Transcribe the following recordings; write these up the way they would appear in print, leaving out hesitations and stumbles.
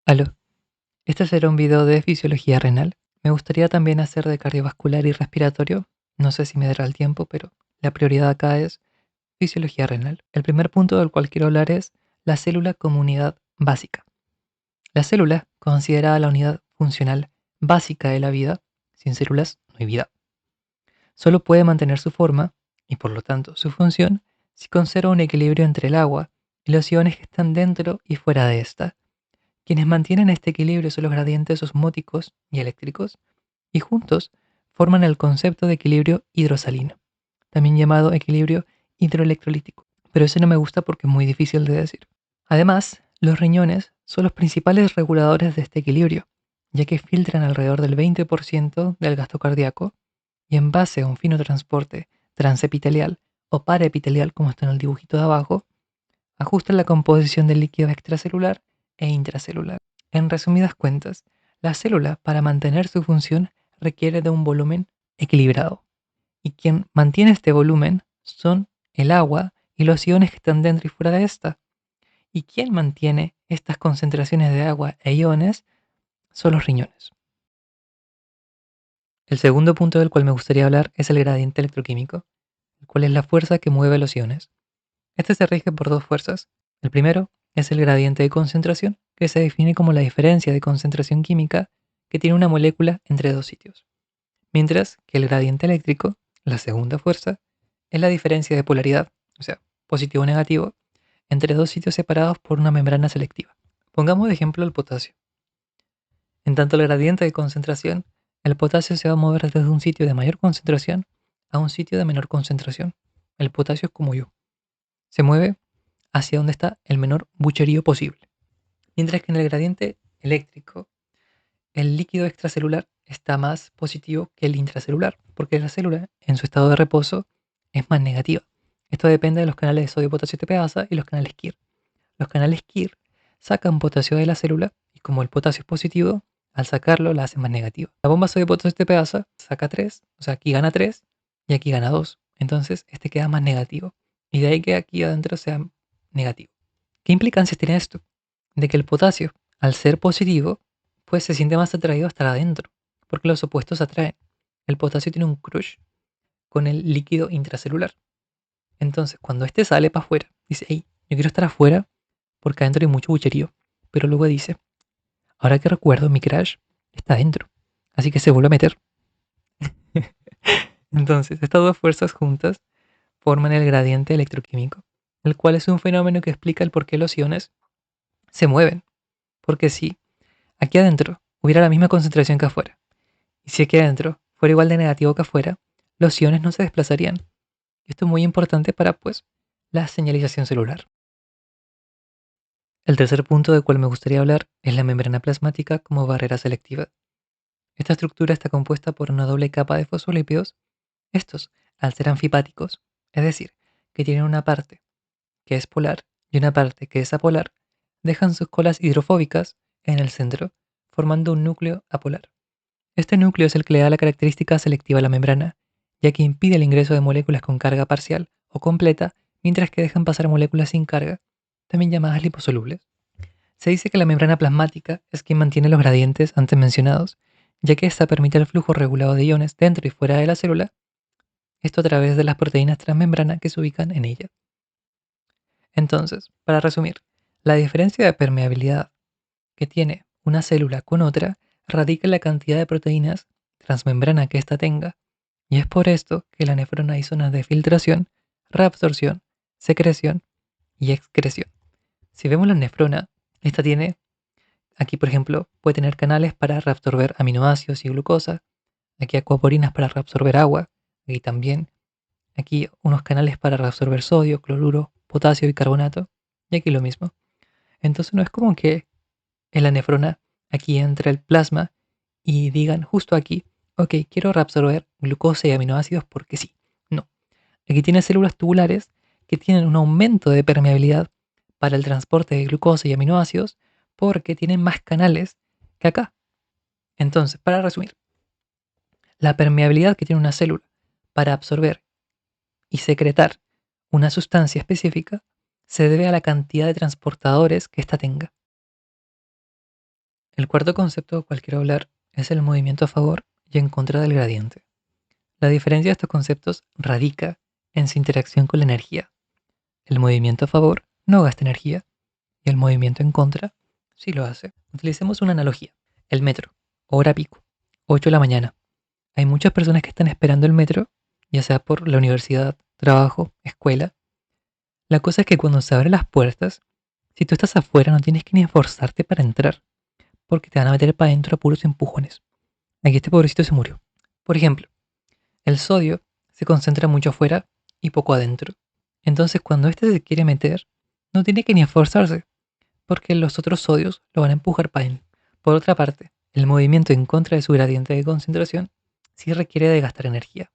Aló, este será un video de fisiología renal. Me gustaría también hacer de cardiovascular y respiratorio. No sé si me dará el tiempo, pero la prioridad acá es fisiología renal. El primer punto del cual quiero hablar es la célula como unidad básica. La célula, considerada la unidad funcional básica de la vida, sin células no hay vida. Solo puede mantener su forma, y por lo tanto su función, si conserva un equilibrio entre el agua y los iones que están dentro y fuera de esta. Quienes mantienen este equilibrio son los gradientes osmóticos y eléctricos, y juntos forman el concepto de equilibrio hidrosalino, también llamado equilibrio hidroelectrolítico, pero ese no me gusta porque es muy difícil de decir. Además, los riñones son los principales reguladores de este equilibrio, ya que filtran alrededor del 20% del gasto cardíaco y en base a un fino transporte transepitelial o paraepitelial, como está en el dibujito de abajo, ajustan la composición del líquido extracelular e intracelular. En resumidas cuentas, la célula, para mantener su función, requiere de un volumen equilibrado. Y quien mantiene este volumen son el agua y los iones que están dentro y fuera de esta. Y quien mantiene estas concentraciones de agua e iones son los riñones. El segundo punto del cual me gustaría hablar es el gradiente electroquímico, el cual es la fuerza que mueve los iones. Este se rige por dos fuerzas. El primero es el gradiente de concentración, que se define como la diferencia de concentración química que tiene una molécula entre dos sitios. Mientras que el gradiente eléctrico, la segunda fuerza, es la diferencia de polaridad, o sea, positivo o negativo, entre dos sitios separados por una membrana selectiva. Pongamos de ejemplo el potasio. En tanto el gradiente de concentración, el potasio se va a mover desde un sitio de mayor concentración a un sitio de menor concentración. El potasio es como yo. Se mueve hacia donde está el menor bucherío posible. Mientras que en el gradiente eléctrico, el líquido extracelular está más positivo que el intracelular, porque la célula, en su estado de reposo, es más negativa. Esto depende de los canales de sodio-potasio TPasa y los canales KIR. Los canales KIR sacan potasio de la célula y como el potasio es positivo, al sacarlo la hacen más negativa. La bomba sodio-potasio TPasa saca 3, o sea, aquí gana 3 y aquí gana 2. Entonces este queda más negativo. Y de ahí que aquí adentro sea negativo. ¿Qué implicancias tiene esto? De que el potasio, al ser positivo, pues se siente más atraído a estar adentro, porque los opuestos atraen. El potasio tiene un crush con el líquido intracelular. Entonces, cuando este sale para afuera, dice, hey, yo quiero estar afuera porque adentro hay mucho bucherío. Pero luego dice, ahora que recuerdo, mi crush está adentro. Así que se vuelve a meter. Entonces, estas dos fuerzas juntas forman el gradiente electroquímico, el cual es un fenómeno que explica el por qué los iones se mueven. Porque si aquí adentro hubiera la misma concentración que afuera, y si aquí adentro fuera igual de negativo que afuera, los iones no se desplazarían. Esto es muy importante para, pues, la señalización celular. El tercer punto del cual me gustaría hablar es la membrana plasmática como barrera selectiva. Esta estructura está compuesta por una doble capa de fosfolípidos. Estos, al ser anfipáticos, es decir, que tienen una parte que es polar y una parte que es apolar, dejan sus colas hidrofóbicas en el centro, formando un núcleo apolar. Este núcleo es el que le da la característica selectiva a la membrana, ya que impide el ingreso de moléculas con carga parcial o completa, mientras que dejan pasar moléculas sin carga, también llamadas liposolubles. Se dice que la membrana plasmática es quien mantiene los gradientes antes mencionados, ya que ésta permite el flujo regulado de iones dentro y fuera de la célula, esto a través de las proteínas transmembrana que se ubican en ella. Entonces, para resumir, la diferencia de permeabilidad que tiene una célula con otra radica en la cantidad de proteínas transmembrana que ésta tenga, y es por esto que la nefrona hay zonas de filtración, reabsorción, secreción y excreción. Si vemos la nefrona, esta tiene, aquí por ejemplo, puede tener canales para reabsorber aminoácidos y glucosa, aquí acuaporinas para reabsorber agua, y también aquí unos canales para reabsorber sodio, cloruro, potasio y carbonato, y aquí lo mismo. Entonces no es como que en la nefrona aquí entra el plasma y digan justo aquí, ok, quiero reabsorber glucosa y aminoácidos porque sí. No, aquí tiene células tubulares que tienen un aumento de permeabilidad para el transporte de glucosa y aminoácidos porque tienen más canales que acá. Entonces, para resumir, la permeabilidad que tiene una célula para absorber y secretar una sustancia específica se debe a la cantidad de transportadores que ésta tenga. El cuarto concepto del cual quiero hablar es el movimiento a favor y en contra del gradiente. La diferencia de estos conceptos radica en su interacción con la energía. El movimiento a favor no gasta energía y el movimiento en contra sí lo hace. Utilicemos una analogía. El metro, hora pico, 8 de la mañana. Hay muchas personas que están esperando el metro, ya sea por la universidad, trabajo, escuela. La cosa es que cuando se abren las puertas, si tú estás afuera no tienes que ni esforzarte para entrar, porque te van a meter para adentro a puros empujones. Aquí este pobrecito se murió. Por ejemplo, el sodio se concentra mucho afuera y poco adentro. Entonces cuando este se quiere meter, no tiene que ni esforzarse, porque los otros sodios lo van a empujar para él. Por otra parte, el movimiento en contra de su gradiente de concentración sí requiere de gastar energía.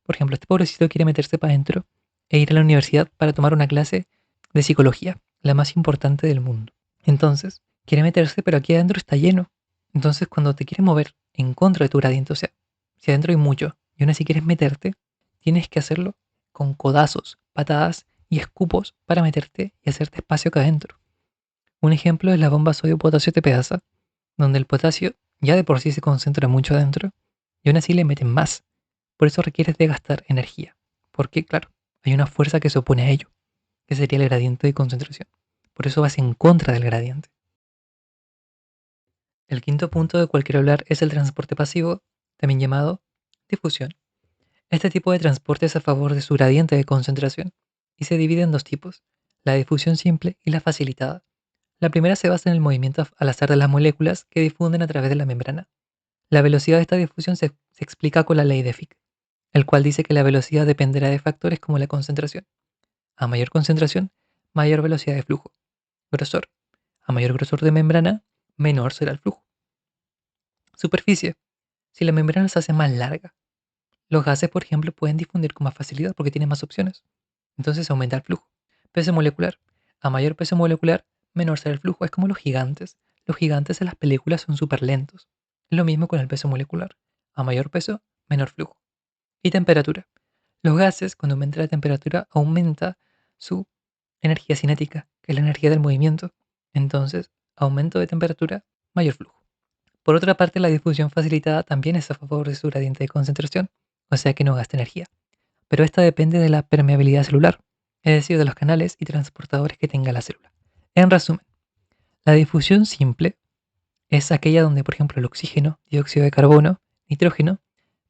Por ejemplo, este pobrecito quiere meterse para adentro e ir a la universidad para tomar una clase de psicología, la más importante del mundo. Entonces, quiere meterse, pero aquí adentro está lleno. Entonces, cuando te quieres mover en contra de tu gradiente, o sea, si adentro hay mucho y aún así quieres meterte, tienes que hacerlo con codazos, patadas y escupos para meterte y hacerte espacio acá adentro. Un ejemplo es la bomba sodio-potasio TPasa, donde el potasio ya de por sí se concentra mucho adentro y aún así le meten más. Por eso requieres de gastar energía, porque claro, hay una fuerza que se opone a ello, que sería el gradiente de concentración. Por eso vas en contra del gradiente. El quinto punto del cual quiero hablar es el transporte pasivo, también llamado difusión. Este tipo de transporte es a favor de su gradiente de concentración y se divide en dos tipos, la difusión simple y la facilitada. La primera se basa en el movimiento al azar de las moléculas que difunden a través de la membrana. La velocidad de esta difusión se explica con la ley de Fick, el cual dice que la velocidad dependerá de factores como la concentración. A mayor concentración, mayor velocidad de flujo. Grosor. A mayor grosor de membrana, menor será el flujo. Superficie. Si la membrana se hace más larga, los gases, por ejemplo, pueden difundir con más facilidad porque tienen más opciones. Entonces aumenta el flujo. Peso molecular. A mayor peso molecular, menor será el flujo. Es como los gigantes. Los gigantes en las películas son súper lentos. Es lo mismo con el peso molecular. A mayor peso, menor flujo. Y temperatura. Los gases, cuando aumenta la temperatura, aumenta su energía cinética, que es la energía del movimiento. Entonces, aumento de temperatura, mayor flujo. Por otra parte, la difusión facilitada también es a favor de su gradiente de concentración, o sea que no gasta energía. Pero esta depende de la permeabilidad celular, es decir, de los canales y transportadores que tenga la célula. En resumen, la difusión simple es aquella donde, por ejemplo, el oxígeno, dióxido de carbono, nitrógeno,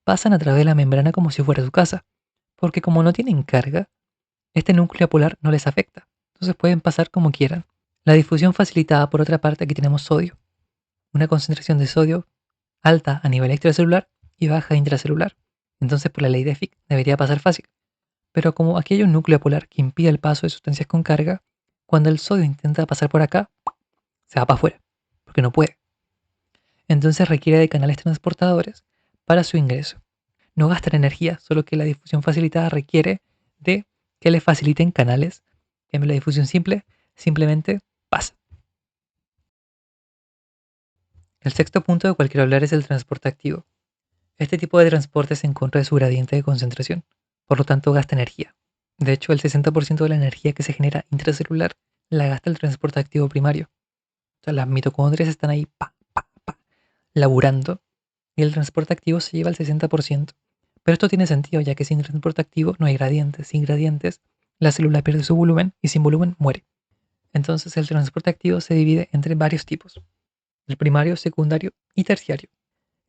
pasan a través de la membrana como si fuera su casa, porque como no tienen carga, este núcleo polar no les afecta, entonces pueden pasar como quieran. La difusión facilitada, por otra parte, aquí tenemos sodio, una concentración de sodio alta a nivel extracelular y baja intracelular. Entonces, por la ley de Fick, debería pasar fácil. Pero como aquí hay un núcleo polar que impide el paso de sustancias con carga, cuando el sodio intenta pasar por acá, se va para afuera, porque no puede. Entonces requiere de canales transportadores para su ingreso. No gastan energía, solo que la difusión facilitada requiere de que le faciliten canales. En la difusión simple simplemente pasa. El sexto punto de cual quiero hablar es el transporte activo. Este tipo de transporte se encuentra de su gradiente de concentración, por lo tanto gasta energía. De hecho, el 60% de la energía que se genera intracelular la gasta el transporte activo primario. O sea, las mitocondrias están ahí laburando y el transporte activo se lleva el 60%. Pero esto tiene sentido, ya que sin transporte activo no hay gradientes. Sin gradientes, la célula pierde su volumen y sin volumen muere. Entonces el transporte activo se divide entre varios tipos, el primario, secundario y terciario.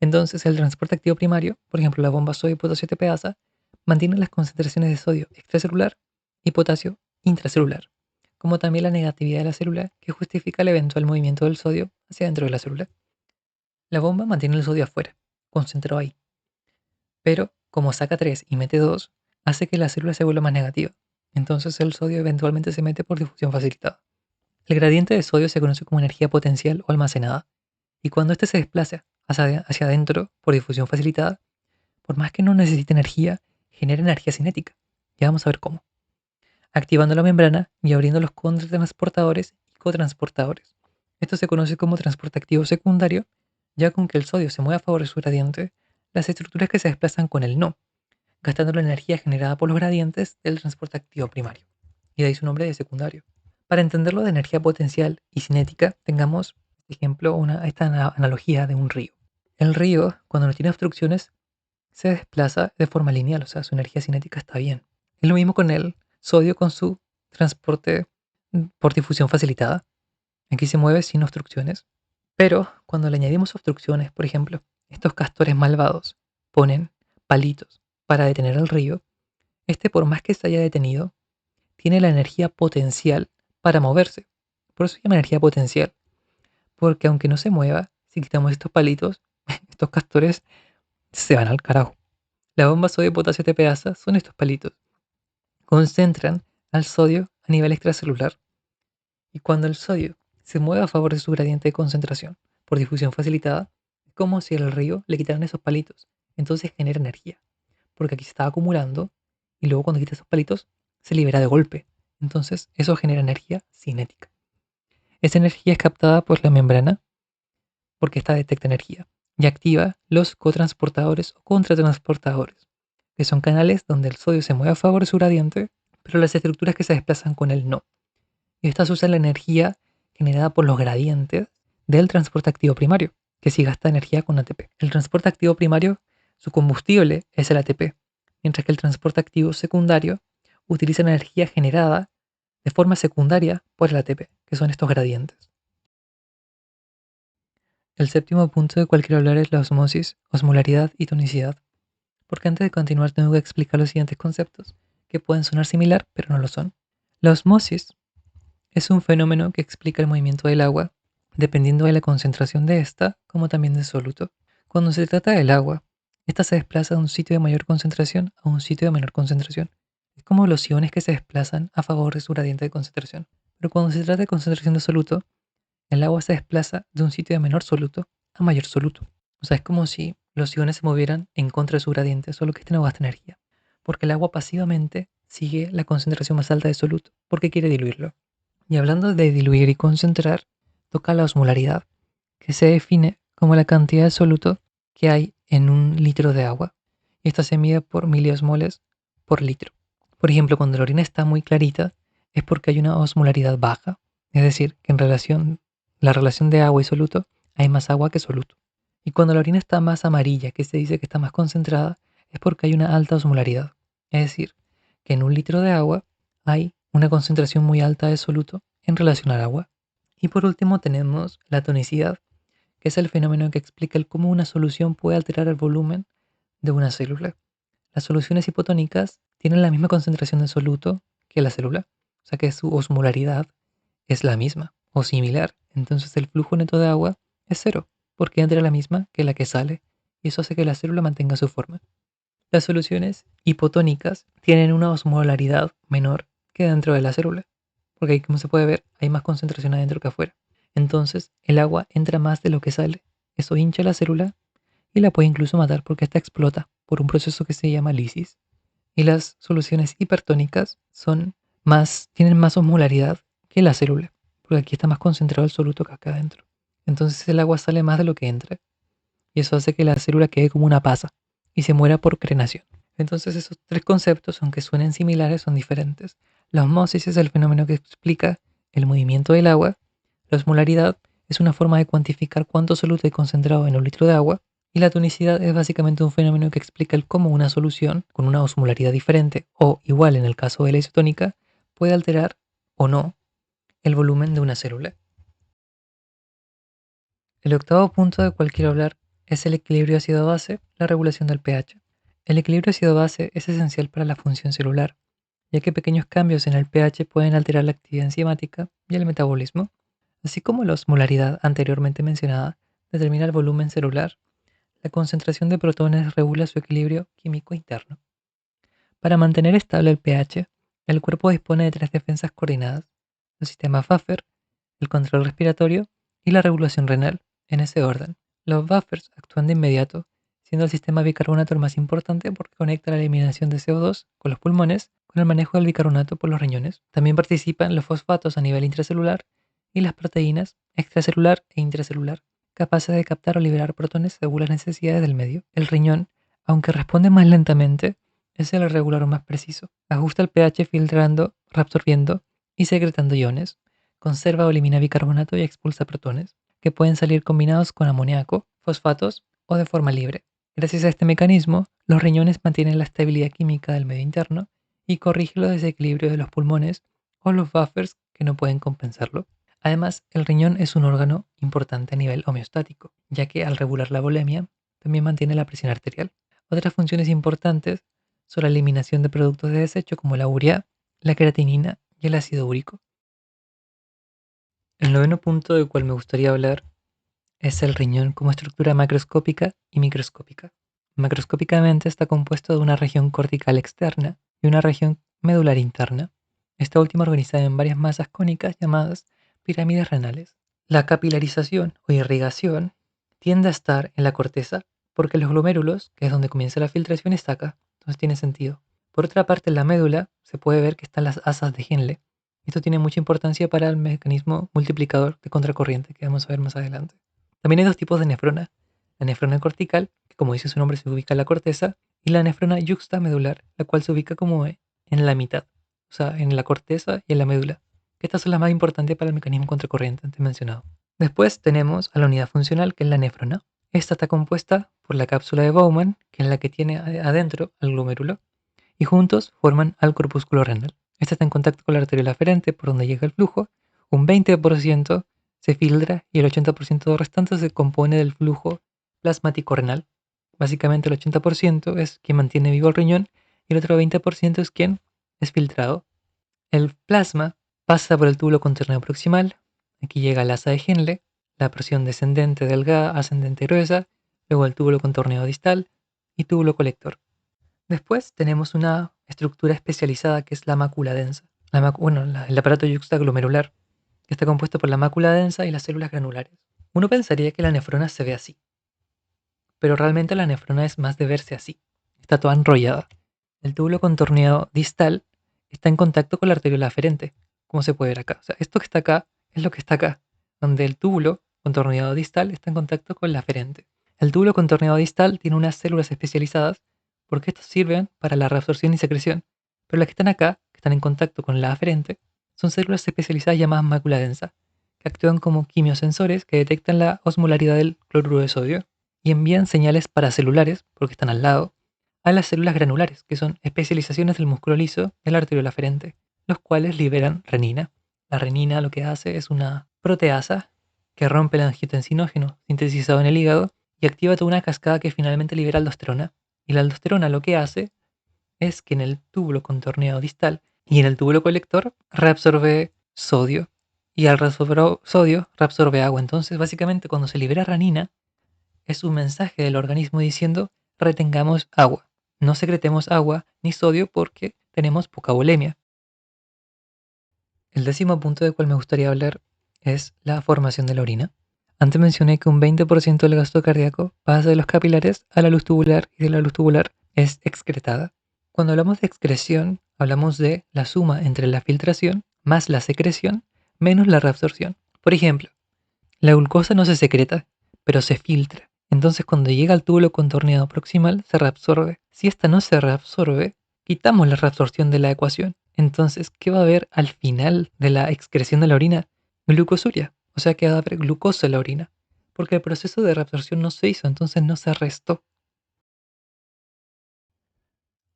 Entonces el transporte activo primario, por ejemplo la bomba sodio-potasio TPasa, mantiene las concentraciones de sodio extracelular y potasio intracelular, como también la negatividad de la célula que justifica el eventual movimiento del sodio hacia dentro de la célula. La bomba mantiene el sodio afuera, concentrado ahí, pero como saca 3 y mete 2, hace que la célula se vuelva más negativa. Entonces el sodio eventualmente se mete por difusión facilitada. El gradiente de sodio se conoce como energía potencial o almacenada, y cuando éste se desplaza hacia adentro por difusión facilitada, por más que no necesite energía, genera energía cinética. Ya vamos a ver cómo. Activando la membrana y abriendo los contratransportadores y cotransportadores. Esto se conoce como transporte activo secundario, ya con que el sodio se mueve a favor de su gradiente, las estructuras que se desplazan con el no, gastando la energía generada por los gradientes del transporte activo primario. Y de ahí su nombre de secundario. Para entenderlo de energía potencial y cinética, tengamos ejemplo, esta analogía de un río. El río, cuando no tiene obstrucciones, se desplaza de forma lineal, o sea, su energía cinética está bien. Es lo mismo con el sodio con su transporte por difusión facilitada. Aquí se mueve sin obstrucciones. Pero cuando le añadimos obstrucciones, por ejemplo, estos castores malvados ponen palitos para detener el río, este por más que se haya detenido, tiene la energía potencial para moverse. Por eso se llama energía potencial, porque aunque no se mueva, si quitamos estos palitos, estos castores se van al carajo. La bomba sodio potasio TPasa son estos palitos. Concentran al sodio a nivel extracelular. Y cuando el sodio se mueve a favor de su gradiente de concentración por difusión facilitada, es como si al río le quitaran esos palitos. Entonces genera energía, porque aquí se está acumulando y luego cuando quita esos palitos se libera de golpe. Entonces eso genera energía cinética. Esa energía es captada por la membrana porque esta detecta energía y activa los cotransportadores o contratransportadores, que son canales donde el sodio se mueve a favor de su gradiente, pero las estructuras que se desplazan con él no. Y estas usan la energía generada por los gradientes del transporte activo primario, que sí gasta energía con ATP. El transporte activo primario, su combustible es el ATP, mientras que el transporte activo secundario utiliza la energía generada de forma secundaria por el ATP, que son estos gradientes. El séptimo punto de cualquier hablar es la osmosis, osmolaridad y tonicidad. Porque antes de continuar tengo que explicar los siguientes conceptos, que pueden sonar similar, pero no lo son. La osmosis es un fenómeno que explica el movimiento del agua, dependiendo de la concentración de ésta, como también del soluto. Cuando se trata del agua, ésta se desplaza de un sitio de mayor concentración a un sitio de menor concentración. Es como los iones que se desplazan a favor de su gradiente de concentración. Pero cuando se trata de concentración de soluto, el agua se desplaza de un sitio de menor soluto a mayor soluto. O sea, es como si los iones se movieran en contra de su gradiente, solo que este no gasta energía. Porque el agua pasivamente sigue la concentración más alta de soluto, porque quiere diluirlo. Y hablando de diluir y concentrar, toca la osmolaridad, que se define como la cantidad de soluto que hay en un litro de agua. Y esta se mide por miliosmoles por litro. Por ejemplo, cuando la orina está muy clarita, es porque hay una osmolaridad baja, es decir, que la relación de agua y soluto, hay más agua que soluto. Y cuando la orina está más amarilla, que se dice que está más concentrada, es porque hay una alta osmolaridad. Es decir, que en un litro de agua hay una concentración muy alta de soluto en relación al agua. Y por último tenemos la tonicidad, que es el fenómeno que explica el cómo una solución puede alterar el volumen de una célula. Las soluciones hipotónicas tienen la misma concentración de soluto que la célula, o sea que su osmolaridad es la misma o similar. Entonces el flujo neto de agua es cero, porque entra la misma que la que sale, y eso hace que la célula mantenga su forma. Las soluciones hipotónicas tienen una osmolaridad menor que dentro de la célula, porque ahí, como se puede ver, hay más concentración adentro que afuera. Entonces, el agua entra más de lo que sale. Eso hincha la célula y la puede incluso matar porque esta explota por un proceso que se llama lisis. Y las soluciones hipertónicas tienen más osmolaridad que la célula, porque aquí está más concentrado el soluto que acá adentro. Entonces el agua sale más de lo que entra y eso hace que la célula quede como una pasa y se muera por crenación. Entonces esos tres conceptos, aunque suenen similares, son diferentes. La osmosis es el fenómeno que explica el movimiento del agua. La osmolaridad es una forma de cuantificar cuánto soluto hay concentrado en un litro de agua. Y la tonicidad es básicamente un fenómeno que explica el cómo una solución con una osmolaridad diferente o igual en el caso de la isotónica puede alterar o no el volumen de una célula. El octavo punto del cual quiero hablar es el equilibrio ácido-base, la regulación del pH. El equilibrio ácido-base es esencial para la función celular, ya que pequeños cambios en el pH pueden alterar la actividad enzimática y el metabolismo, así como la osmolaridad anteriormente mencionada determina el volumen celular. La concentración de protones regula su equilibrio químico interno. Para mantener estable el pH, el cuerpo dispone de tres defensas coordinadas: el sistema Buffer, el control respiratorio y la regulación renal, en ese orden. Los buffers actúan de inmediato, siendo el sistema bicarbonato el más importante porque conecta la eliminación de CO2 con los pulmones con el manejo del bicarbonato por los riñones. También participan los fosfatos a nivel intracelular y las proteínas extracelular e intracelular, capaces de captar o liberar protones según las necesidades del medio. El riñón, aunque responde más lentamente, es el regulador más preciso. Ajusta el pH filtrando, reabsorbiendo y secretando iones. Conserva o elimina bicarbonato y expulsa protones. que pueden salir combinados con amoníaco, fosfatos o de forma libre. Gracias a este mecanismo, los riñones mantienen la estabilidad química del medio interno y corrigen los desequilibrios de los pulmones o los buffers que no pueden compensarlo. Además, el riñón es un órgano importante a nivel homeostático, ya que al regular la volemia, también mantiene la presión arterial. Otras funciones importantes son la eliminación de productos de desecho como la urea, la creatinina y el ácido úrico. El noveno punto del cual me gustaría hablar es el riñón como estructura macroscópica y microscópica. Macroscópicamente está compuesto de una región cortical externa y una región medular interna, esta última organizada en varias masas cónicas llamadas pirámides renales. La capilarización o irrigación tiende a estar en la corteza porque los glomérulos, que es donde comienza la filtración, está acá, entonces tiene sentido. Por otra parte, en la médula se puede ver que están las asas de Henle. Esto tiene mucha importancia para el mecanismo multiplicador de contracorriente que vamos a ver más adelante. También hay dos tipos de nefrona. La nefrona cortical, que como dice su nombre se ubica en la corteza, y la nefrona yuxtamedular, la cual se ubica como en la mitad, o sea, en la corteza y en la médula. Estas son las más importantes para el mecanismo contracorriente antes mencionado. Después tenemos a la unidad funcional, que es la nefrona. Esta está compuesta por la cápsula de Bowman, que es la que tiene adentro al glomérulo, y juntos forman al corpúsculo renal. Esta está en contacto con la arteria aferente por donde llega el flujo. Un 20% se filtra y el 80% restante se compone del flujo plasmático renal. Básicamente el 80% es quien mantiene vivo el riñón y el otro 20% es quien es filtrado. El plasma pasa por el túbulo contorneo proximal, aquí llega el asa de Henle, la porción descendente delgada, ascendente gruesa, luego el túbulo contorneo distal y túbulo colector. Después tenemos una estructura especializada que es la mácula densa. El aparato yuxtaglomerular, que está compuesto por la mácula densa y las células granulares. Uno pensaría que la nefrona se ve así, pero realmente la nefrona es más de verse así. Está toda enrollada. El túbulo contorneado distal está en contacto con la arteriola aferente, como se puede ver acá. O sea, esto que está acá es lo que está acá, donde el túbulo contorneado distal está en contacto con la aferente. El túbulo contorneado distal tiene unas células especializadas porque estas sirven para la reabsorción y secreción, pero las que están acá, que están en contacto con la aferente, son células especializadas llamadas mácula densa, que actúan como quimiosensores que detectan la osmolaridad del cloruro de sodio y envían señales paracelulares, porque están al lado, a las células granulares, que son especializaciones del músculo liso de la arteriola aferente, los cuales liberan renina. La renina lo que hace es una proteasa que rompe el angiotensinógeno sintetizado en el hígado y activa toda una cascada que finalmente libera aldosterona. Y la aldosterona lo que hace es que en el túbulo contorneado distal y en el túbulo colector reabsorbe sodio y al reabsorber sodio reabsorbe agua. Entonces, básicamente, cuando se libera renina, es un mensaje del organismo diciendo retengamos agua, no secretemos agua ni sodio porque tenemos poca volemia. El décimo punto del cual me gustaría hablar es la formación de la orina. Antes mencioné que un 20% del gasto cardíaco pasa de los capilares a la luz tubular y de la luz tubular es excretada. Cuando hablamos de excreción, hablamos de la suma entre la filtración más la secreción menos la reabsorción. Por ejemplo, la glucosa no se secreta, pero se filtra. Entonces cuando llega al túbulo contorneado proximal se reabsorbe. Si esta no se reabsorbe, quitamos la reabsorción de la ecuación. Entonces, ¿qué va a haber al final de la excreción de la orina? Glucosuria. O sea que va a haber glucosa en la orina. Porque el proceso de reabsorción no se hizo, entonces no se restó.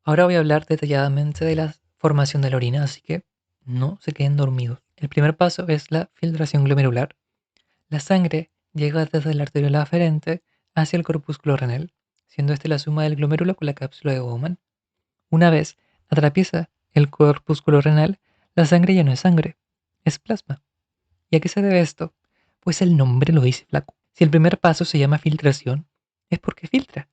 Ahora voy a hablar detalladamente de la formación de la orina, así que no se queden dormidos. El primer paso es la filtración glomerular. La sangre llega desde la arteriola aferente hacia el corpúsculo renal, siendo este la suma del glomérulo con la cápsula de Bowman. Una vez atraviesa el corpúsculo renal, la sangre ya no es sangre, es plasma. ¿Y a qué se debe esto? Pues el nombre lo dice flaco. Si el primer paso se llama filtración, es porque filtra.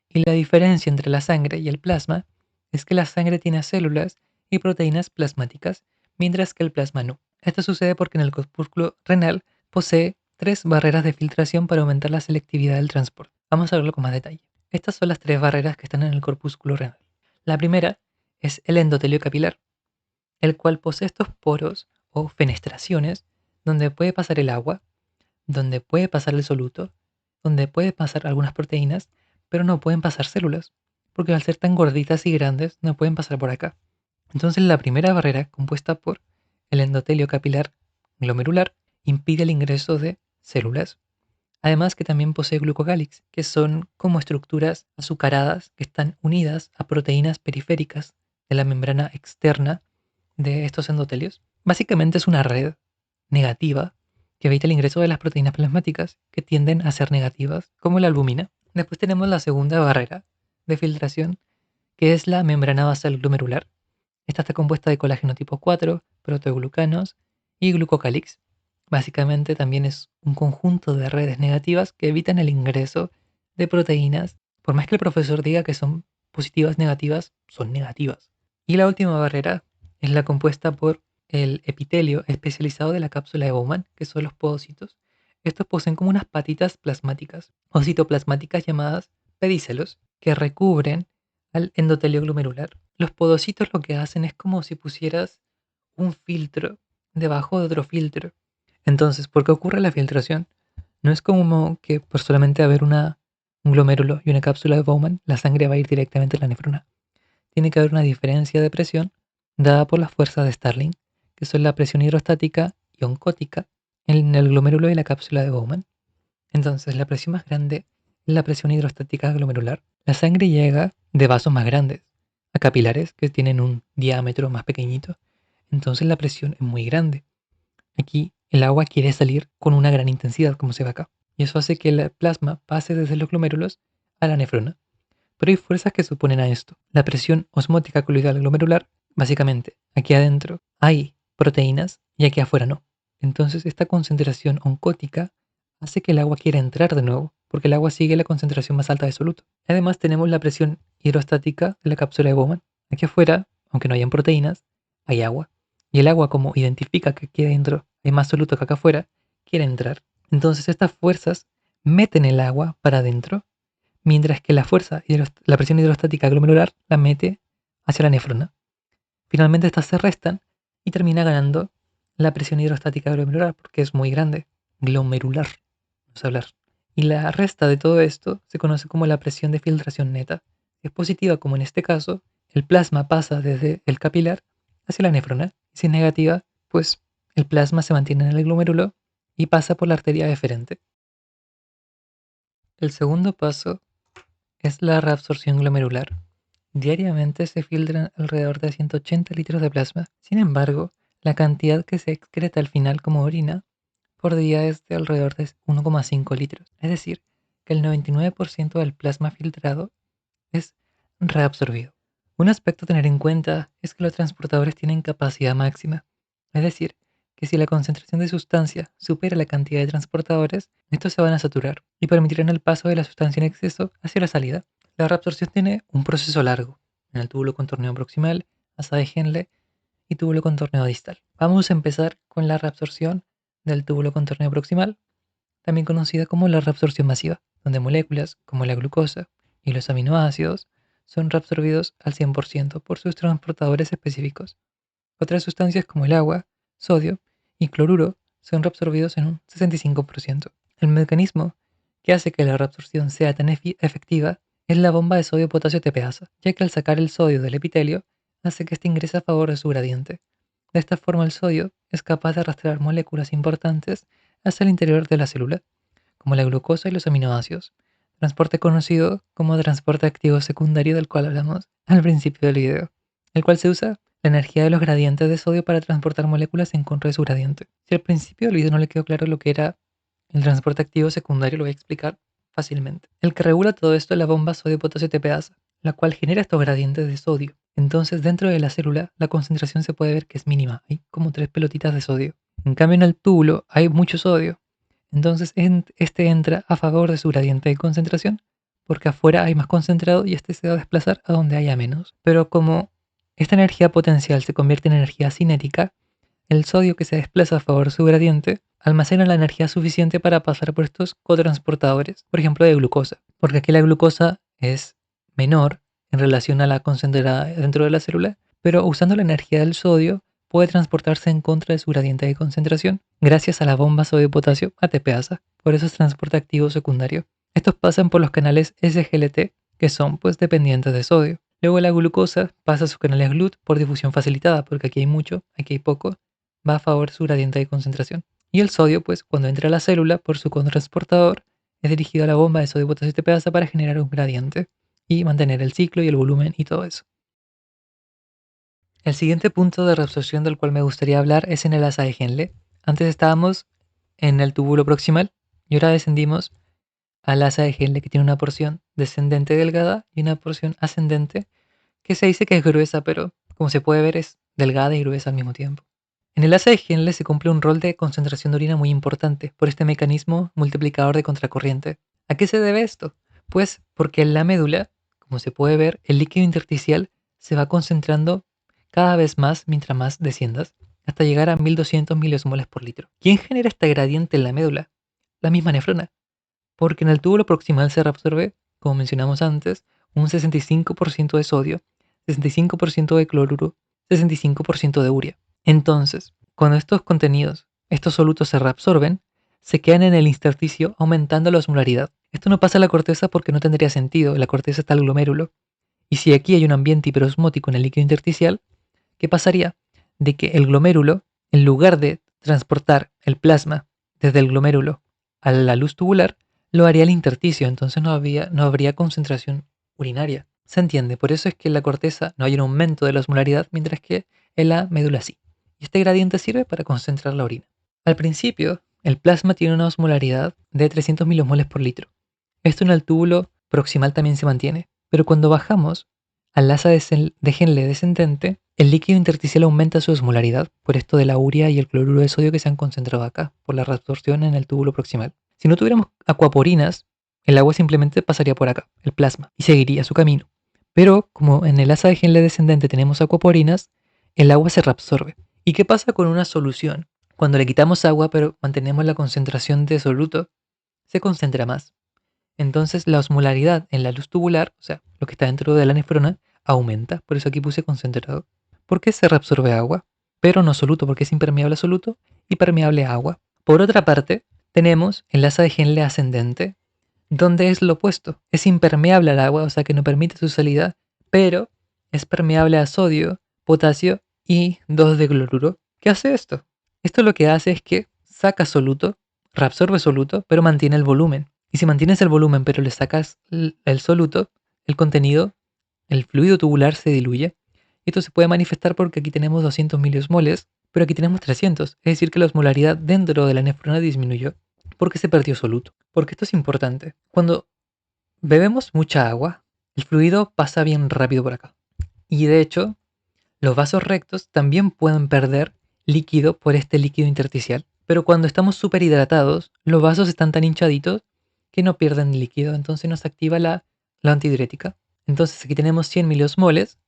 Y la diferencia entre la sangre y el plasma es que la sangre tiene células y proteínas plasmáticas, mientras que el plasma no. Esto sucede porque en el corpúsculo renal posee tres barreras de filtración para aumentar la selectividad del transporte. Vamos a verlo con más detalle. Estas son las tres barreras que están en el corpúsculo renal. La primera es el endotelio capilar, el cual posee estos poros o fenestraciones donde puede pasar el agua, donde puede pasar el soluto, donde puede pasar algunas proteínas, pero no pueden pasar células, porque al ser tan gorditas y grandes no pueden pasar por acá. Entonces la primera barrera, compuesta por el endotelio capilar glomerular, impide el ingreso de células. Además que también posee glucocálix, que son como estructuras azucaradas que están unidas a proteínas periféricas de la membrana externa de estos endotelios. Básicamente es una red negativa que evita el ingreso de las proteínas plasmáticas que tienden a ser negativas, como la albumina. Después tenemos la segunda barrera de filtración, que es la membrana basal glomerular. Esta está compuesta de colágeno tipo 4, proteoglucanos y glucocálix. Básicamente también es un conjunto de redes negativas que evitan el ingreso de proteínas. Por más que el profesor diga que son positivas, negativas, son negativas. Y la última barrera es la compuesta por el epitelio especializado de la cápsula de Bowman, que son los podocitos. Estos poseen como unas patitas plasmáticas o citoplasmáticas llamadas pedicelos que recubren al endotelio glomerular. Los podocitos lo que hacen es como si pusieras un filtro debajo de otro filtro. Entonces, ¿por qué ocurre la filtración? No es como que por solamente haber un glomérulo y una cápsula de Bowman, la sangre va a ir directamente a la nefrona. Tiene que haber una diferencia de presión dada por las fuerzas de Starling, que son la presión hidrostática y oncótica en el glomérulo y la cápsula de Bowman. Entonces, la presión más grande es la presión hidrostática glomerular. La sangre llega de vasos más grandes a capilares que tienen un diámetro más pequeñito. Entonces, la presión es muy grande. Aquí, el agua quiere salir con una gran intensidad, como se ve acá. Y eso hace que el plasma pase desde los glomérulos a la nefrona. Pero hay fuerzas que se oponen a esto. La presión osmótica coloidal glomerular, básicamente, aquí adentro hay proteínas y aquí afuera no. Entonces, esta concentración oncótica hace que el agua quiera entrar de nuevo, porque el agua sigue la concentración más alta de soluto. Además, tenemos la presión hidrostática de la cápsula de Bowman. Aquí afuera, aunque no hayan proteínas, hay agua. Y el agua, como identifica que aquí adentro hay más soluto que acá afuera, quiere entrar. Entonces, estas fuerzas meten el agua para adentro, mientras que la presión hidrostática glomerular la mete hacia la nefrona. Finalmente estas se restan y termina ganando la presión hidrostática glomerular porque es muy grande. Glomerular, no sé hablar. Y la resta de todo esto se conoce como la presión de filtración neta. Si es positiva, como en este caso, el plasma pasa desde el capilar hacia la nefrona. Y si es negativa, pues el plasma se mantiene en el glomérulo y pasa por la arteria deferente. El segundo paso es la reabsorción glomerular. Diariamente se filtran alrededor de 180 litros de plasma. Sin embargo, la cantidad que se excreta al final como orina por día es de alrededor de 1,5 litros. Es decir, que el 99% del plasma filtrado es reabsorbido. Un aspecto a tener en cuenta es que los transportadores tienen capacidad máxima. Es decir, que si la concentración de sustancia supera la cantidad de transportadores, estos se van a saturar y permitirán el paso de la sustancia en exceso hacia la salida. La reabsorción tiene un proceso largo en el túbulo contorneo proximal, asa de Henle y túbulo contorneo distal. Vamos a empezar con la reabsorción del túbulo contorneo proximal, también conocida como la reabsorción masiva, donde moléculas como la glucosa y los aminoácidos son reabsorbidos al 100% por sus transportadores específicos. Otras sustancias como el agua, sodio y cloruro son reabsorbidos en un 65%. El mecanismo que hace que la reabsorción sea tan efectiva es la bomba de sodio-potasio TPasa, ya que al sacar el sodio del epitelio hace que éste ingrese a favor de su gradiente. De esta forma el sodio es capaz de arrastrar moléculas importantes hacia el interior de la célula, como la glucosa y los aminoácidos, transporte conocido como transporte activo secundario del cual hablamos al principio del video, el cual se usa la energía de los gradientes de sodio para transportar moléculas en contra de su gradiente. Si al principio del video no le quedó claro lo que era el transporte activo secundario, lo voy a explicar fácilmente. El que regula todo esto es la bomba sodio-potasio TPasa, la cual genera estos gradientes de sodio. Entonces, dentro de la célula, la concentración se puede ver que es mínima, hay como 3 pelotitas de sodio. En cambio, en el túbulo hay mucho sodio. Entonces, este entra a favor de su gradiente de concentración, porque afuera hay más concentrado y este se va a desplazar a donde haya menos. Pero como esta energía potencial se convierte en energía cinética, el sodio que se desplaza a favor de su gradiente almacena la energía suficiente para pasar por estos cotransportadores, por ejemplo de glucosa, porque aquí la glucosa es menor en relación a la concentrada dentro de la célula, pero usando la energía del sodio puede transportarse en contra de su gradiente de concentración gracias a la bomba sodio-potasio ATPasa, por eso es transporte activo secundario. Estos pasan por los canales SGLT, que son pues dependientes de sodio. Luego la glucosa pasa a sus canales GLUT por difusión facilitada, porque aquí hay mucho, aquí hay poco, va a favor de su gradiente de concentración. Y el sodio, pues cuando entra a la célula por su cotransportador, es dirigido a la bomba de sodio potasio ATPasa para generar un gradiente y mantener el ciclo y el volumen y todo eso. El siguiente punto de reabsorción del cual me gustaría hablar es en el asa de Henle. Antes estábamos en el túbulo proximal y ahora descendimos al asa de Henle, que tiene una porción descendente delgada y una porción ascendente que se dice que es gruesa, pero como se puede ver es delgada y gruesa al mismo tiempo. En el asa de Henle se cumple un rol de concentración de orina muy importante por este mecanismo multiplicador de contracorriente. ¿A qué se debe esto? Pues porque en la médula, como se puede ver, el líquido intersticial se va concentrando cada vez más mientras más desciendas, hasta llegar a 1200 miliosmoles por litro. ¿Quién genera este gradiente en la médula? La misma nefrona, porque en el túbulo proximal se reabsorbe, como mencionamos antes, un 65% de sodio, 65% de cloruro, 65% de urea. Entonces, cuando estos contenidos, estos solutos se reabsorben, se quedan en el intersticio aumentando la osmolaridad. Esto no pasa en la corteza porque no tendría sentido, en la corteza está el glomérulo. Y si aquí hay un ambiente hiperosmótico en el líquido intersticial, ¿qué pasaría? De que el glomérulo, en lugar de transportar el plasma desde el glomérulo a la luz tubular, lo haría el intersticio, entonces no habría concentración urinaria. ¿Se entiende? Por eso es que en la corteza no hay un aumento de la osmolaridad, mientras que en la médula sí. Y este gradiente sirve para concentrar la orina. Al principio, el plasma tiene una osmolaridad de 300 milimoles por litro. Esto en el túbulo proximal también se mantiene, pero cuando bajamos al asa de Henle descendente, el líquido intersticial aumenta su osmolaridad por esto de la urea y el cloruro de sodio que se han concentrado acá, por la reabsorción en el túbulo proximal. Si no tuviéramos acuaporinas, el agua simplemente pasaría por acá, el plasma, y seguiría su camino. Pero como en el asa de Henle descendente tenemos acuaporinas, el agua se reabsorbe. ¿Y qué pasa con una solución? Cuando le quitamos agua pero mantenemos la concentración de soluto, se concentra más. Entonces la osmolaridad en la luz tubular, o sea, lo que está dentro de la nefrona, aumenta. Por eso aquí puse concentrado. Porque se reabsorbe agua, pero no soluto, porque es impermeable a soluto y permeable a agua. Por otra parte, tenemos el asa de Henle ascendente, donde es lo opuesto. Es impermeable al agua, o sea que no permite su salida, pero es permeable a sodio, potasio y 2 de cloruro. ¿Qué hace esto? Esto lo que hace es que saca soluto, reabsorbe soluto, pero mantiene el volumen. Y si mantienes el volumen pero le sacas el soluto, el contenido, el fluido tubular se diluye. Esto se puede manifestar porque aquí tenemos 200 miliosmoles, pero aquí tenemos 300. Es decir, que la osmolaridad dentro de la nefrona disminuyó porque se perdió soluto. Porque esto es importante. Cuando bebemos mucha agua, el fluido pasa bien rápido por acá. Y de hecho, los vasos rectos también pueden perder líquido por este líquido intersticial. Pero cuando estamos súper hidratados, los vasos están tan hinchaditos que no pierden líquido. Entonces nos activa la antidiurética. Entonces aquí tenemos 100 miliosmoles